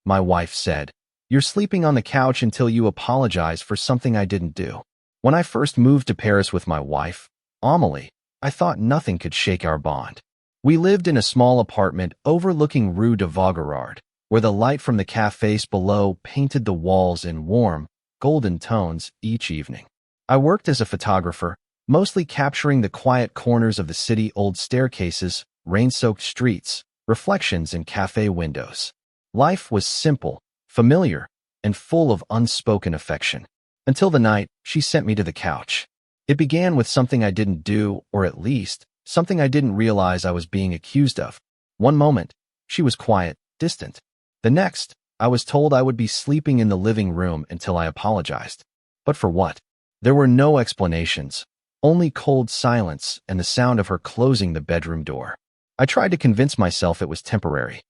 my wife said. "You're sleeping on the couch until you apologize for something I didn't do." When I first moved to Paris with my wife, Amelie, I thought nothing could shake our bond. We lived in a small apartment overlooking Rue de Vaugirard, where the light from the cafes below painted the walls in warm, golden tones each evening. I worked as a photographer, mostly capturing the quiet corners of the city, old staircases, rain-soaked streets, reflections in cafe windows. Life was simple, familiar, and full of unspoken affection. Until the night she sent me to the couch. It began with something I didn't do, or at least, something I didn't realize I was being accused of. One moment, she was quiet, distant. The next, I was told I would be sleeping in the living room until I apologized. But for what? There were no explanations, only cold silence and the sound of her closing the bedroom door. I tried to convince myself it was temporary.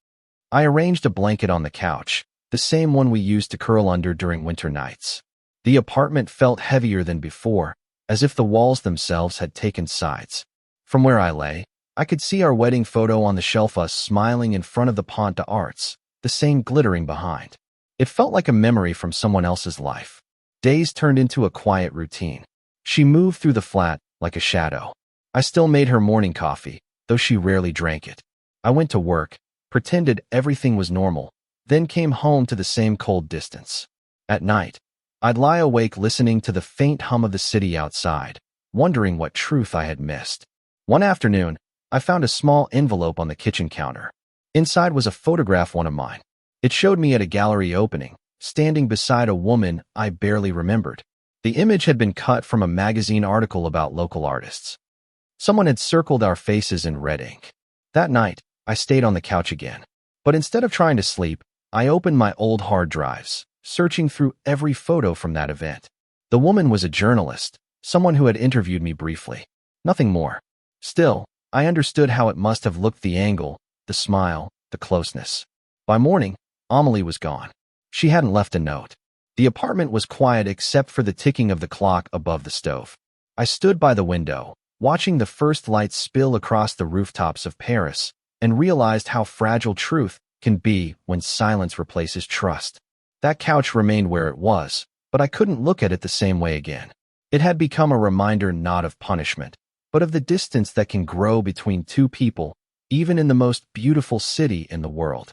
I arranged a blanket on the couch, the same one we used to curl under during winter nights. The apartment felt heavier than before, as if the walls themselves had taken sides. From where I lay, I could see our wedding photo on the shelf, us smiling in front of the Pont d'Arts, the Seine glittering behind. It felt like a memory from someone else's life. Days turned into a quiet routine. She moved through the flat like a shadow. I still made her morning coffee, though she rarely drank it. I went to work, pretended everything was normal, then came home to the same cold distance. At night, I'd lie awake listening to the faint hum of the city outside, wondering what truth I had missed. One afternoon, I found a small envelope on the kitchen counter. Inside was a photograph, one of mine. It showed me at a gallery opening, standing beside a woman I barely remembered. The image had been cut from a magazine article about local artists. Someone had circled our faces in red ink. That night, I stayed on the couch again. But instead of trying to sleep, I opened my old hard drives, searching through every photo from that event. The woman was a journalist, someone who had interviewed me briefly. Nothing more. Still, I understood how it must have looked, the angle, the smile, the closeness. By morning, Amelie was gone. She hadn't left a note. The apartment was quiet except for the ticking of the clock above the stove. I stood by the window, watching the first lights spill across the rooftops of Paris, and realized how fragile truth can be when silence replaces trust. That couch remained where it was, but I couldn't look at it the same way again. It had become a reminder not of punishment, but of the distance that can grow between two people, even in the most beautiful city in the world.